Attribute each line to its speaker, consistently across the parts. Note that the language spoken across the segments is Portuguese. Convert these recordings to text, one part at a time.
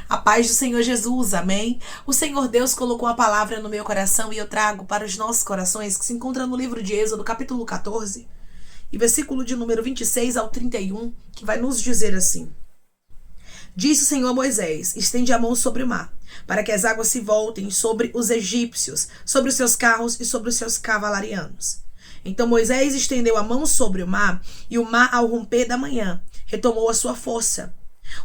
Speaker 1: A paz do Senhor Jesus, amém? O Senhor Deus colocou a palavra no meu coração e eu trago para os nossos corações, que se encontra no livro de Êxodo, capítulo 14, e versículo de número 26 ao 31, que vai nos dizer assim: Disse o Senhor a Moisés: estende a mão sobre o mar, para que as águas se voltem sobre os egípcios, sobre os seus carros e sobre os seus cavalarianos. Então Moisés estendeu a mão sobre o mar, e o mar, ao romper da manhã, retomou a sua força.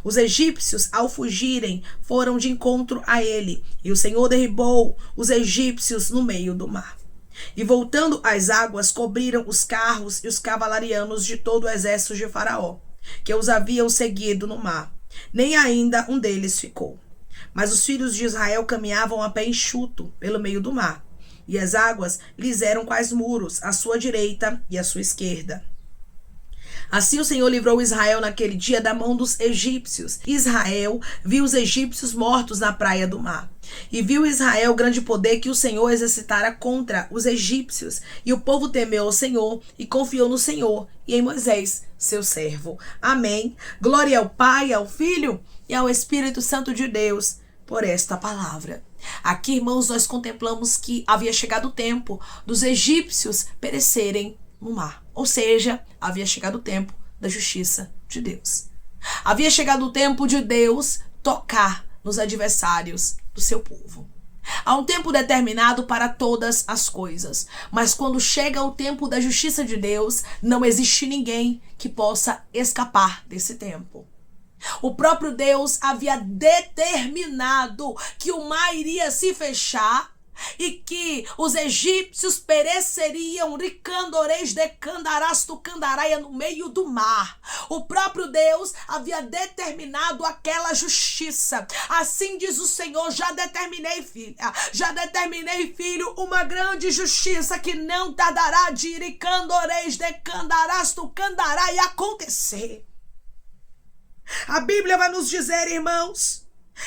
Speaker 1: Os egípcios, ao fugirem, foram de encontro a ele, e o Senhor derribou os egípcios no meio do mar. E voltando as águas, cobriram os carros e os cavalarianos de todo o exército de Faraó, que os haviam seguido no mar. Nem ainda um deles ficou. Mas os filhos de Israel caminhavam a pé enxuto pelo meio do mar, e as águas lhes eram quais muros, à sua direita e à sua esquerda. Assim o Senhor livrou Israel naquele dia da mão dos egípcios. Israel viu os egípcios mortos na praia do mar. E viu Israel o grande poder que o Senhor exercitara contra os egípcios. E o povo temeu ao Senhor e confiou no Senhor e em Moisés, seu servo. Amém. Glória ao Pai, ao Filho e ao Espírito Santo de Deus por esta palavra. Aqui, irmãos, nós contemplamos que havia chegado o tempo dos egípcios perecerem no mar. Ou seja, havia chegado o tempo da justiça de Deus. Havia chegado o tempo de Deus tocar nos adversários do seu povo. Há um tempo determinado para todas as coisas, mas quando chega o tempo da justiça de Deus, não existe ninguém que possa escapar desse tempo. O próprio Deus havia determinado que o mar iria se fechar e que os egípcios pereceriam ricandoreis de candarasto candaraia no meio do mar. O próprio Deus havia determinado aquela justiça. Assim diz o Senhor: já determinei, filha, já determinei, filho, uma grande justiça que não tardará de ricandoreis de candarasto candaraia acontecer. A Bíblia vai nos dizer, irmãos,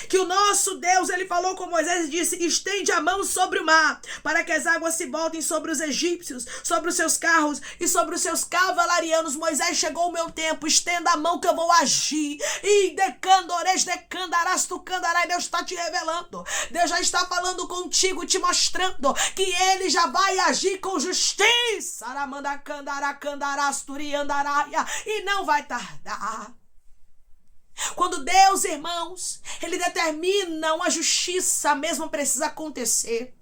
Speaker 1: que o nosso Deus, ele falou com Moisés e disse: estende a mão sobre o mar, para que as águas se voltem sobre os egípcios, sobre os seus carros e sobre os seus cavalarianos. Moisés, chegou o meu tempo, estenda a mão que eu vou agir. E decandores, decandarasto, candarai, Deus está te revelando. Deus já está falando contigo, te mostrando que ele já vai agir com justiça. Aramanda candara candarasturi andaraia, e não vai tardar. Quando Deus, irmãos, ele determina uma justiça, mesmo precisa acontecer.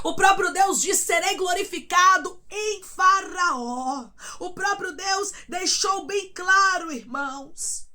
Speaker 1: O próprio Deus diz: serei glorificado em Faraó. O próprio Deus deixou bem claro, irmãos,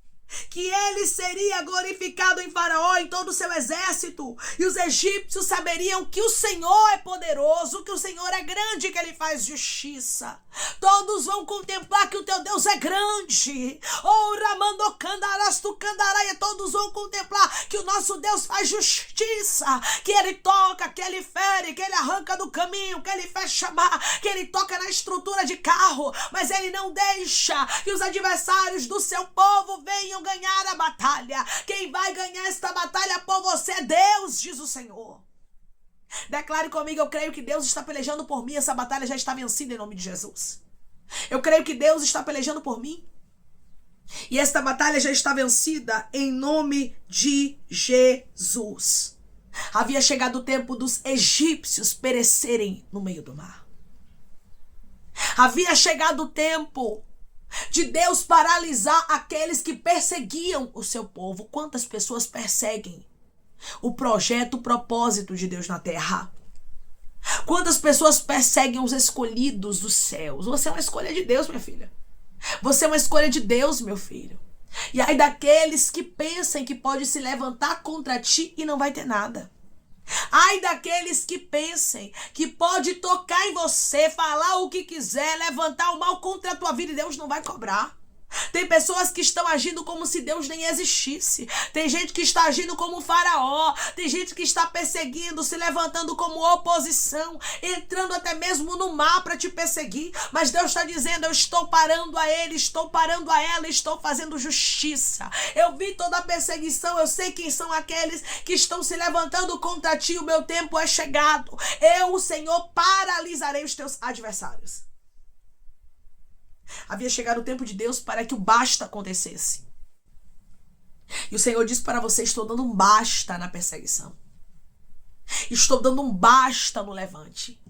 Speaker 1: que ele seria glorificado em Faraó, em todo o seu exército. E os egípcios saberiam que o Senhor é poderoso, que o Senhor é grande, que ele faz justiça. Todos vão contemplar que o teu Deus é grande. Oh, Ramando Candarasto Candaraia, todos vão contemplar que o nosso Deus faz justiça, que ele toca, que ele fere, que ele arranca do caminho, que ele fecha mar, que ele toca na estrutura de carro, mas ele não deixa que os adversários do seu povo venham ganhar a batalha. Quem vai ganhar esta batalha por você é Deus, diz o Senhor. Declare comigo: eu creio que Deus está pelejando por mim. Essa batalha já está vencida em nome de Jesus. Eu creio que Deus está pelejando por mim e esta batalha já está vencida em nome de Jesus. Havia chegado o tempo dos egípcios perecerem no meio do mar. Havia chegado o tempo de Deus paralisar aqueles que perseguiam o seu povo. Quantas pessoas perseguem o projeto, o propósito de Deus na terra? Quantas pessoas perseguem os escolhidos dos céus? Você é uma escolha de Deus, minha filha. Você é uma escolha de Deus, meu filho. E aí daqueles que pensam que pode se levantar contra ti e não vai ter nada. Ai daqueles que pensem que pode tocar em você, falar o que quiser, levantar o mal contra a tua vida e Deus não vai cobrar. Tem pessoas que estão agindo como se Deus nem existisse. Tem gente que está agindo como Faraó. Tem gente que está perseguindo, se levantando como oposição, entrando até mesmo no mar para te perseguir. Mas Deus está dizendo: eu estou parando a ele, estou parando a ela, estou fazendo justiça. Eu vi toda a perseguição, eu sei quem são aqueles que estão se levantando contra ti. O meu tempo é chegado. Eu, o Senhor, paralisarei os teus adversários. Havia chegado o tempo de Deus para que o basta acontecesse. E o Senhor diz para você: estou dando um basta na perseguição. Estou dando um basta no levante.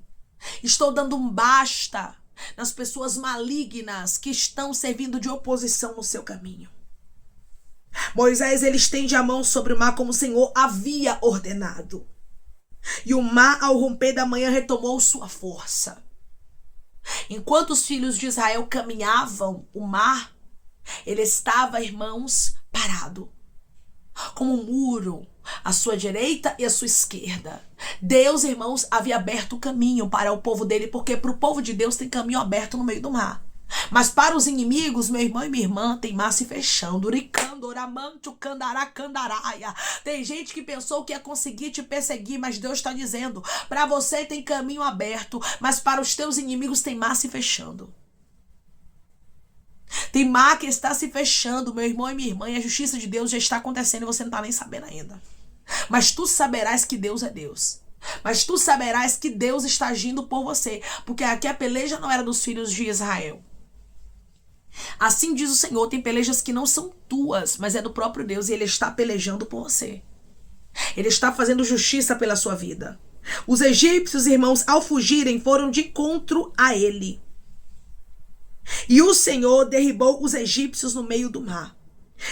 Speaker 1: Estou dando um basta nas pessoas malignas que estão servindo de oposição no seu caminho. Moisés, ele estende a mão sobre o mar como o Senhor havia ordenado. E o mar, ao romper da manhã, retomou sua força. Enquanto os filhos de Israel caminhavam, o mar, ele estava, irmãos, parado. Como um muro, à sua direita e à sua esquerda. Deus, irmãos, havia aberto o caminho para o povo dele, porque para o povo de Deus tem caminho aberto no meio do mar. Mas para os inimigos, meu irmão e minha irmã, tem mar se fechando. Tem gente que pensou que ia conseguir te perseguir, mas Deus está dizendo: para você tem caminho aberto, mas para os teus inimigos tem mar se fechando. Tem mar que está se fechando, meu irmão e minha irmã, e a justiça de Deus já está acontecendo e você não está nem sabendo ainda. Mas tu saberás que Deus é Deus. Mas tu saberás que Deus está agindo por você, porque aqui a peleja não era dos filhos de Israel. Assim diz o Senhor: tem pelejas que não são tuas, mas é do próprio Deus, e Ele está pelejando por você. Ele está fazendo justiça pela sua vida. Os egípcios, irmãos, ao fugirem, foram de encontro a ele. E o Senhor derribou os egípcios no meio do mar.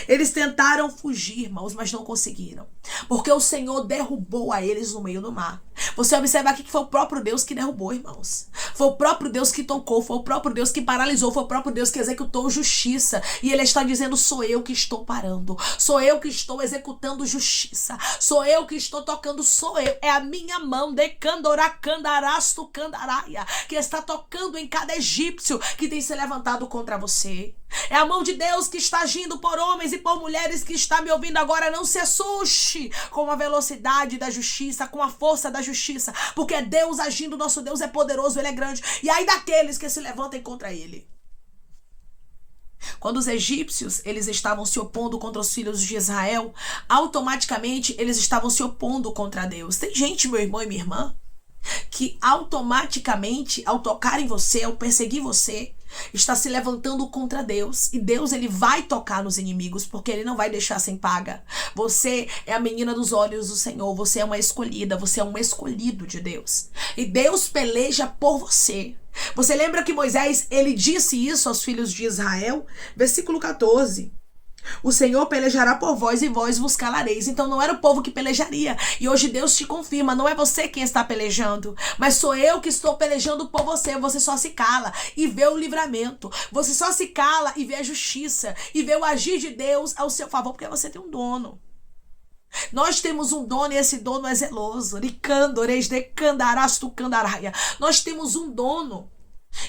Speaker 1: Eles tentaram fugir, irmãos, mas não conseguiram, porque o Senhor derrubou a eles no meio do mar. Você observa aqui que foi o próprio Deus que derrubou, irmãos. Foi o próprio Deus que tocou, foi o próprio Deus que paralisou, foi o próprio Deus que executou justiça. E Ele está dizendo: sou eu que estou parando, sou eu que estou executando justiça, sou eu que estou tocando, sou eu. É a minha mão de candoracandarasto candaraia que está tocando em cada egípcio que tem se levantado contra você. É a mão de Deus que está agindo por homens e por mulheres que está me ouvindo agora. Não se assuste com a velocidade da justiça, com a força da justiça, porque é Deus agindo. Nosso Deus é poderoso, Ele é grande. E aí daqueles que se levantem contra Ele. Quando os egípcios, eles estavam se opondo contra os filhos de Israel, automaticamente eles estavam se opondo contra Deus. Tem gente, meu irmão e minha irmã, que automaticamente, ao tocar em você, ao perseguir você, está se levantando contra Deus. E Deus, Ele vai tocar nos inimigos, porque Ele não vai deixar sem paga. Você é a menina dos olhos do Senhor. Você é uma escolhida. Você é um escolhido de Deus. E Deus peleja por você. Você lembra que Moisés, ele disse isso aos filhos de Israel? Versículo 14. O Senhor pelejará por vós e vós vos calareis. Então não era o povo que pelejaria. E hoje Deus te confirma: não é você quem está pelejando, mas sou eu que estou pelejando por você. Você só se cala e vê o livramento. Você só se cala e vê a justiça. E vê o agir de Deus ao seu favor, porque você tem um dono. Nós temos um dono e esse dono é zeloso. Nós temos um dono.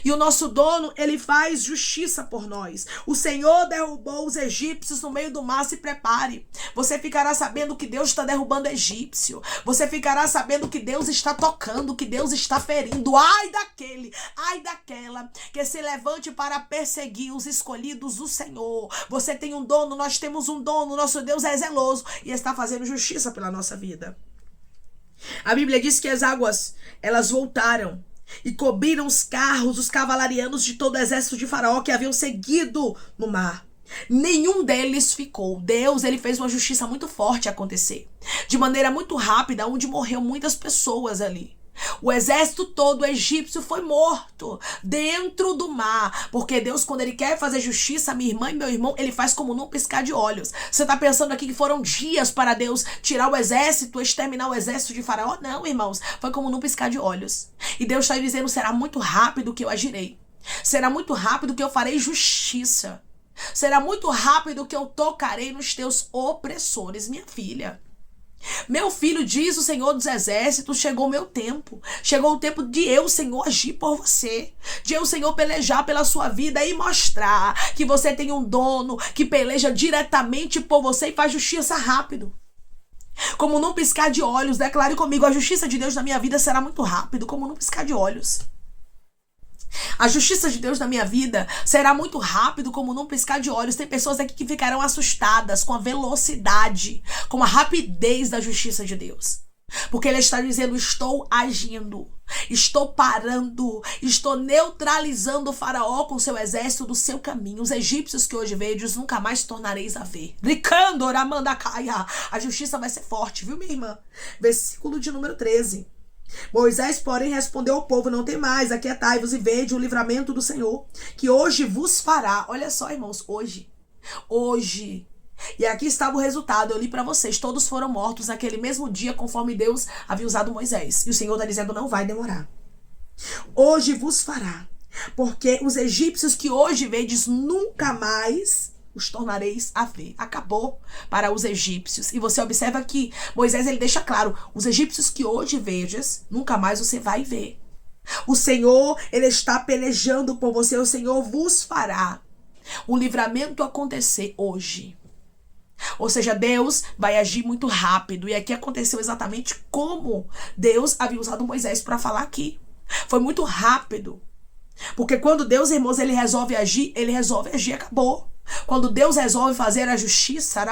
Speaker 1: E o nosso dono, ele faz justiça por nós. O Senhor derrubou os egípcios no meio do mar. Se prepare. Você ficará sabendo que Deus está derrubando egípcio. Você ficará sabendo que Deus está tocando, que Deus está ferindo. Ai daquele, ai daquela que se levante para perseguir os escolhidos do Senhor. Você tem um dono, nós temos um dono. Nosso Deus é zeloso e está fazendo justiça pela nossa vida. A Bíblia diz que as águas, elas voltaram e cobriram os carros, os cavalarianos de todo o exército de Faraó que haviam seguido no mar. Nenhum deles ficou. Deus, Ele fez uma justiça muito forte acontecer, de maneira muito rápida, onde morreu muitas pessoas ali. O exército todo egípcio foi morto dentro do mar, porque Deus, quando Ele quer fazer justiça, minha irmã e meu irmão, Ele faz como num piscar de olhos. Você está pensando aqui que foram dias para Deus tirar o exército, exterminar o exército de Faraó? Não, irmãos, foi como num piscar de olhos. E Deus está dizendo: será muito rápido que eu agirei, será muito rápido que eu farei justiça, será muito rápido que eu tocarei nos teus opressores. Minha filha, meu filho, diz o Senhor dos Exércitos: chegou o meu tempo. Chegou o tempo de eu, Senhor, agir por você. De eu, Senhor, pelejar pela sua vida e mostrar que você tem um dono que peleja diretamente por você e faz justiça rápido. Como num piscar de olhos. Declare comigo: a justiça de Deus na minha vida será muito rápido, como num piscar de olhos. A justiça de Deus na minha vida será muito rápido, como num piscar de olhos. Tem pessoas aqui que ficarão assustadas com a velocidade, com a rapidez da justiça de Deus. Porque ele está dizendo: estou agindo, estou parando, estou neutralizando o faraó com seu exército do seu caminho. Os egípcios que hoje vedes, nunca mais tornareis a ver. Ricando, Oramandacaia. A justiça vai ser forte, viu, minha irmã? Versículo de número 13. Moisés, porém, respondeu ao povo: não temais, aquietai-vos e vede o livramento do Senhor, que hoje vos fará. Olha só, irmãos, hoje. E aqui estava o resultado, eu li para vocês, todos foram mortos naquele mesmo dia, conforme Deus havia usado Moisés. E o Senhor está dizendo: não vai demorar. Hoje vos fará, porque os egípcios que hoje vedes, nunca mais os tornareis a ver. Acabou para os egípcios. E você observa que Moisés, ele deixa claro: os egípcios que hoje vedes, nunca mais você vai ver. O Senhor, ele está pelejando por você, o Senhor vos fará um livramento acontecer hoje. Ou seja, Deus vai agir muito rápido. E aqui aconteceu exatamente como Deus havia usado Moisés para falar aqui. Foi muito rápido. Porque quando Deus, irmãos, ele resolve agir, acabou. Quando Deus resolve fazer a justiça,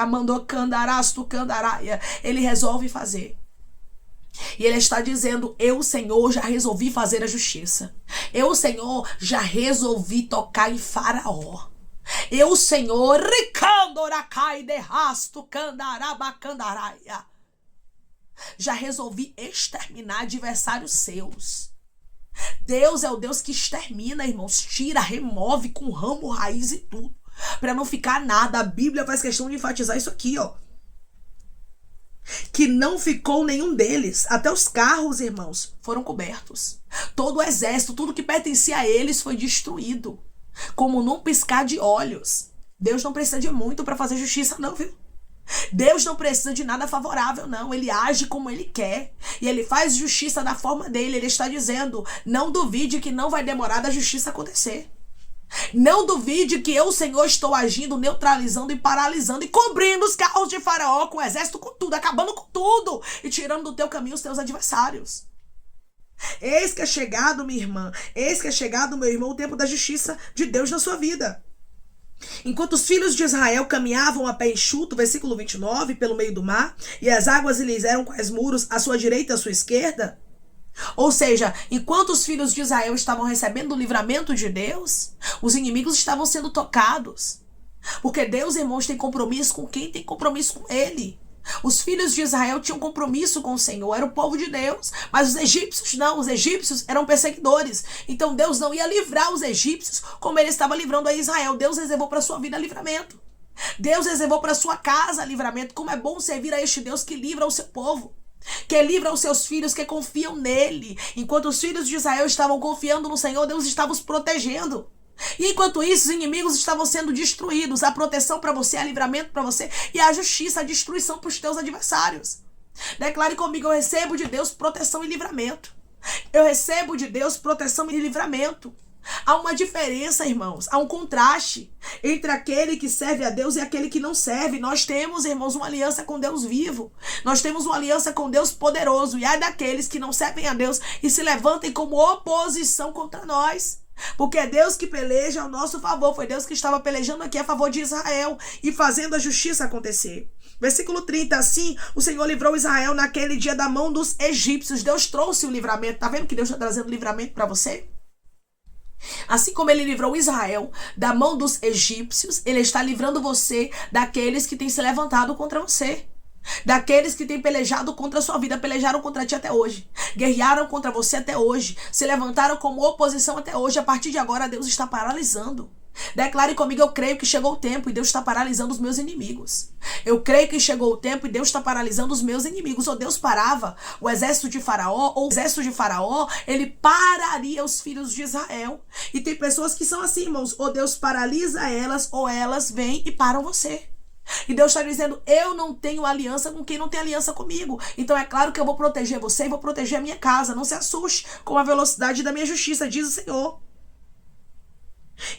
Speaker 1: ele resolve fazer. E ele está dizendo: eu, Senhor, já resolvi fazer a justiça. Eu, Senhor, já resolvi tocar em Faraó. Eu, Senhor, já resolvi exterminar adversários seus. Deus é o Deus que extermina, irmãos. Tira, remove com ramo, raiz e tudo, para não ficar nada. A Bíblia faz questão de enfatizar isso aqui, ó. Que não ficou nenhum deles. Até os carros, irmãos, foram cobertos. Todo o exército, tudo que pertencia a eles foi destruído. Como num piscar de olhos. Deus não precisa de muito para fazer justiça, não, viu? Deus não precisa de nada favorável, não. Ele age como ele quer. E ele faz justiça da forma dele. Ele está dizendo: não duvide que não vai demorar da justiça acontecer. Não duvide que eu, Senhor, estou agindo, neutralizando e paralisando e cobrindo os carros de Faraó, com o exército, com tudo, acabando com tudo e tirando do teu caminho os teus adversários. Eis que é chegado, minha irmã, eis que é chegado, meu irmão, o tempo da justiça de Deus na sua vida. Enquanto os filhos de Israel caminhavam a pé enxuto, versículo 29, pelo meio do mar, e as águas lhes eram quais muros, à sua direita e à sua esquerda. Ou seja, enquanto os filhos de Israel estavam recebendo o livramento de Deus, os inimigos estavam sendo tocados. Porque Deus, irmãos, tem compromisso com quem tem compromisso com ele. Os filhos de Israel tinham compromisso com o Senhor, era o povo de Deus. Mas os egípcios não, os egípcios eram perseguidores. Então Deus não ia livrar os egípcios como ele estava livrando a Israel. Deus reservou para a sua vida livramento. Deus reservou para a sua casa livramento. Como é bom servir a este Deus que livra o seu povo, que livra os seus filhos que confiam nele. Enquanto os filhos de Israel estavam confiando no Senhor, Deus estava os protegendo. E enquanto isso, os inimigos estavam sendo destruídos. A proteção para você, a livramento para você, e a justiça, a destruição para os teus adversários. Declare comigo: eu recebo de Deus proteção e livramento. Eu recebo de Deus proteção e livramento. Há uma diferença, irmãos, há um contraste entre aquele que serve a Deus e aquele que não serve. Nós temos, irmãos, uma aliança com Deus vivo. Nós temos uma aliança com Deus poderoso. E há daqueles que não servem a Deus e se levantem como oposição contra nós. Porque é Deus que peleja ao nosso favor. Foi Deus que estava pelejando aqui a favor de Israel e fazendo a justiça acontecer. Versículo 30, assim o Senhor livrou Israel naquele dia da mão dos egípcios. Deus trouxe o livramento. Tá vendo que Deus está trazendo livramento para você? Assim como ele livrou Israel da mão dos egípcios, ele está livrando você daqueles que têm se levantado contra você. Daqueles que têm pelejado contra a sua vida, pelejaram contra ti até hoje, guerrearam contra você até hoje, se levantaram como oposição até hoje. A partir de agora, Deus está paralisando. Declare comigo: eu creio que chegou o tempo e Deus está paralisando os meus inimigos. Eu creio que chegou o tempo e Deus está paralisando os meus inimigos. Ou Deus parava o exército de Faraó, ou o exército de Faraó, ele pararia os filhos de Israel. E tem pessoas que são assim, irmãos: ou Deus paralisa elas, ou elas vêm e param você. E Deus está dizendo: eu não tenho aliança com quem não tem aliança comigo. Então é claro que eu vou proteger você e vou proteger a minha casa. Não se assuste com a velocidade da minha justiça, diz o Senhor.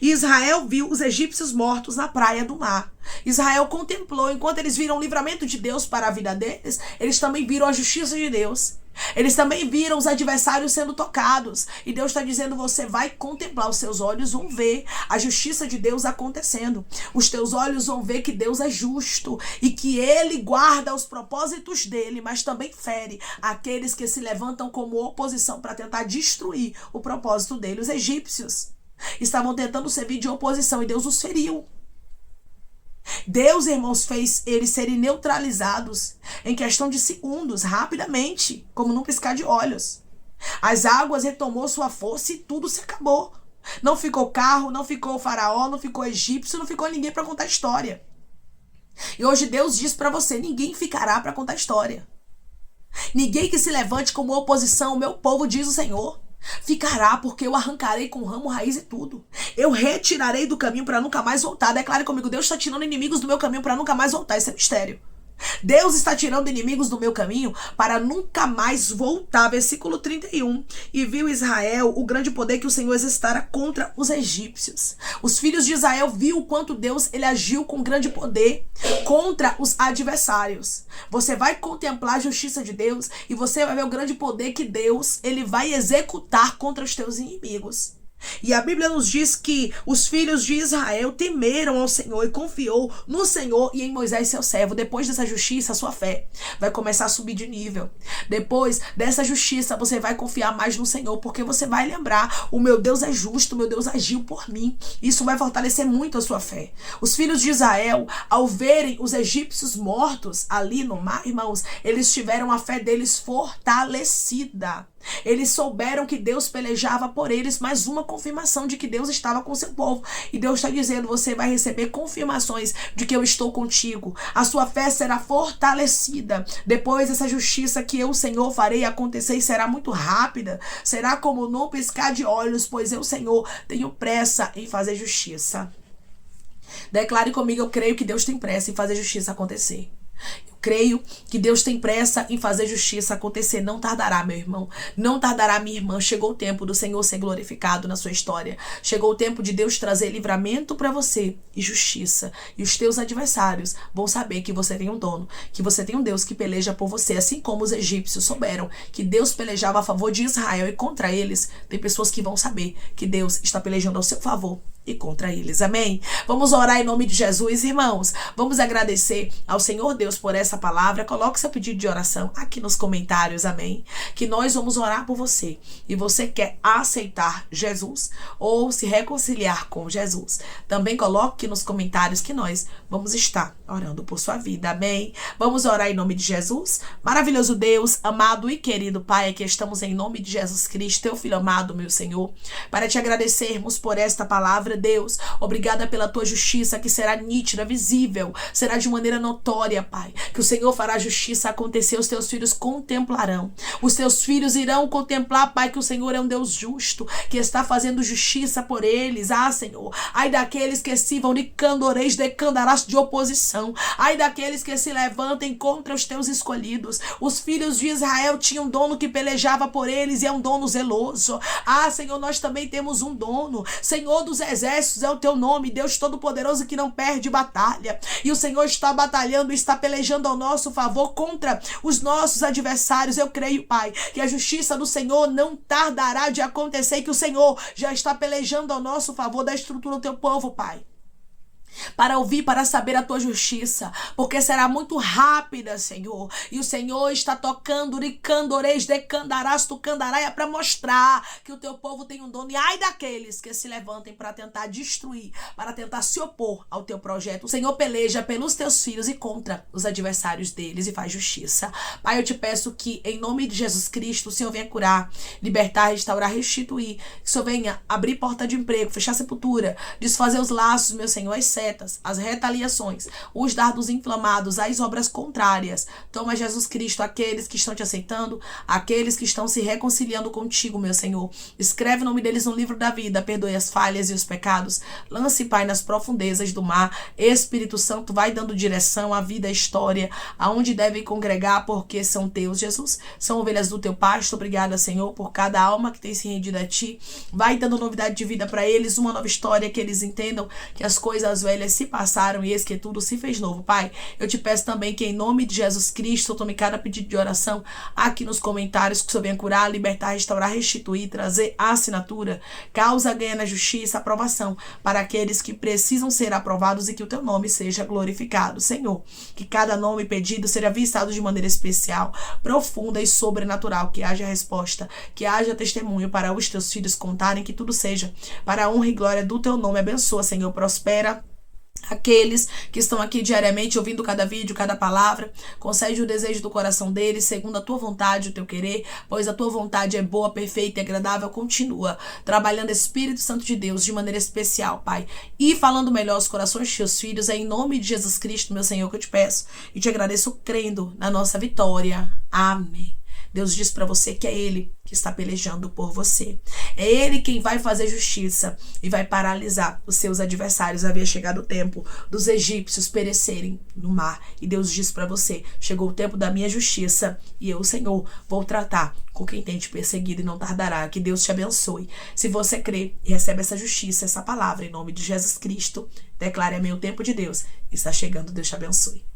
Speaker 1: E Israel viu os egípcios mortos na praia do mar. Israel contemplou. Enquanto eles viram o livramento de Deus para a vida deles, eles também viram a justiça de Deus. Eles também viram os adversários sendo tocados. E Deus está dizendo, você vai contemplar, os seus olhos vão ver a justiça de Deus acontecendo. Os teus olhos vão ver que Deus é justo e que Ele guarda os propósitos dele, mas também fere aqueles que se levantam como oposição para tentar destruir o propósito dele. Os egípcios estavam tentando servir de oposição e Deus os feriu. Deus, irmãos, fez eles serem neutralizados em questão de segundos, rapidamente, como num piscar de olhos. As águas retomou sua força e tudo se acabou. Não ficou carro, não ficou faraó, não ficou egípcio, não ficou ninguém para contar história. E hoje Deus diz para você, ninguém ficará para contar história. Ninguém que se levante como oposição, o meu povo, diz o Senhor. Ficará, porque eu arrancarei com ramo, raiz e tudo. Eu retirarei do caminho para nunca mais voltar. Declare comigo, Deus está tirando inimigos do meu caminho para nunca mais voltar. Esse é mistério. Deus está tirando inimigos do meu caminho para nunca mais voltar. Versículo 31. E viu Israel o grande poder que o Senhor exercitara contra os egípcios. Os filhos de Israel viu o quanto Deus ele agiu com grande poder contra os adversários. Você vai contemplar a justiça de Deus e você vai ver o grande poder que Deus ele vai executar contra os teus inimigos. E a Bíblia nos diz que os filhos de Israel temeram ao Senhor e confiou no Senhor e em Moisés, seu servo. Depois dessa justiça, a sua fé vai começar a subir de nível. Depois dessa justiça, você vai confiar mais no Senhor, porque você vai lembrar, o meu Deus é justo, o meu Deus agiu por mim. Isso vai fortalecer muito a sua fé. Os filhos de Israel, ao verem os egípcios mortos ali no mar, irmãos, eles tiveram a fé deles fortalecida. Eles souberam que Deus pelejava por eles, mais uma confirmação de que Deus estava com seu povo. E Deus está dizendo, você vai receber confirmações de que eu estou contigo. A sua fé será fortalecida. Depois essa justiça que eu, o Senhor, farei acontecer e será muito rápida. Será como no piscar de olhos, pois eu, Senhor, tenho pressa em fazer justiça. Declare comigo, eu creio que Deus tem pressa em fazer justiça acontecer. Creio que Deus tem pressa em fazer justiça acontecer. Não tardará, meu irmão. Não tardará, minha irmã. Chegou o tempo do Senhor ser glorificado na sua história. Chegou o tempo de Deus trazer livramento para você e justiça. E os teus adversários vão saber que você tem um dono, que você tem um Deus que peleja por você. Assim como os egípcios souberam que Deus pelejava a favor de Israel e contra eles, tem pessoas que vão saber que Deus está pelejando ao seu favor e contra eles, amém? Vamos orar em nome de Jesus, irmãos. Vamos agradecer ao Senhor Deus por essa palavra. Coloque seu pedido de oração aqui nos comentários, amém? Que nós vamos orar por você. E você quer aceitar Jesus ou se reconciliar com Jesus, também coloque nos comentários que nós vamos estar orando por sua vida, amém? Vamos orar em nome de Jesus. Maravilhoso Deus, amado e querido Pai, aqui estamos em nome de Jesus Cristo, teu Filho amado, meu Senhor, para te agradecermos por esta palavra, Deus. Obrigada pela tua justiça que será nítida, visível, será de maneira notória, Pai. Que o Senhor fará justiça acontecer, os teus filhos contemplarão. Os teus filhos irão contemplar, Pai, que o Senhor é um Deus justo, que está fazendo justiça por eles. Ah, Senhor, ai daqueles que se vão de candoreis, decandarás de oposição. Ai daqueles que se levantem contra os teus escolhidos. Os filhos de Israel tinham um dono que pelejava por eles e é um dono zeloso. Ah, Senhor, nós também temos um dono. Senhor dos exércitos é o teu nome, Deus Todo-Poderoso que não perde batalha. E o Senhor está batalhando, está pelejando ao nosso favor contra os nossos adversários. Eu creio, Pai, que a justiça do Senhor não tardará de acontecer, que o Senhor já está pelejando ao nosso favor da estrutura do teu povo, Pai. Para ouvir, para saber a tua justiça, porque será muito rápida, Senhor. E o Senhor está tocando, ricandoreis, decandarás, tucandaraia, para mostrar que o teu povo tem um dono. E ai daqueles que se levantem para tentar destruir, para tentar se opor ao teu projeto. O Senhor peleja pelos teus filhos e contra os adversários deles e faz justiça. Pai, eu te peço que, em nome de Jesus Cristo, o Senhor venha curar, libertar, restaurar, restituir. Que o Senhor venha abrir porta de emprego, fechar sepultura, desfazer os laços, meu Senhor, as retaliações, os dardos inflamados, as obras contrárias. Toma, Jesus Cristo, aqueles que estão te aceitando, aqueles que estão se reconciliando contigo, meu Senhor. Escreve o nome deles no livro da vida, perdoe as falhas e os pecados. Lance, Pai, nas profundezas do mar. Espírito Santo, vai dando direção à vida, à história, aonde devem congregar, porque são teus, Jesus. São ovelhas do teu pasto. Obrigada, Senhor, por cada alma que tem se rendido a ti. Vai dando novidade de vida para eles, uma nova história, que eles entendam que as coisas velhas velhas se passaram e eis que tudo se fez novo. Pai, eu te peço também que em nome de Jesus Cristo, eu tome cada pedido de oração aqui nos comentários, que o Senhor venha curar, libertar, restaurar, restituir, trazer a assinatura, causa ganha na justiça, aprovação para aqueles que precisam ser aprovados e que o teu nome seja glorificado. Senhor, que cada nome pedido seja vistado de maneira especial, profunda e sobrenatural, que haja resposta, que haja testemunho para os teus filhos contarem, que tudo seja para a honra e glória do teu nome. Abençoa, Senhor, prospera aqueles que estão aqui diariamente ouvindo cada vídeo, cada palavra. Concede o desejo do coração deles, segundo a tua vontade, o teu querer, pois a tua vontade é boa, perfeita e agradável. Continua trabalhando, Espírito Santo de Deus, de maneira especial, Pai, e falando melhor aos corações dos teus filhos. É em nome de Jesus Cristo, meu Senhor, que eu te peço e te agradeço, crendo na nossa vitória. Amém. Deus diz para você que é Ele que está pelejando por você. É Ele quem vai fazer justiça e vai paralisar os seus adversários. Havia chegado o tempo dos egípcios perecerem no mar. E Deus diz para você, chegou o tempo da minha justiça e eu, Senhor, vou tratar com quem tem te perseguido e não tardará. Que Deus te abençoe. Se você crê e recebe essa justiça, essa palavra, em nome de Jesus Cristo, declare: amém, o tempo de Deus está chegando. Deus te abençoe.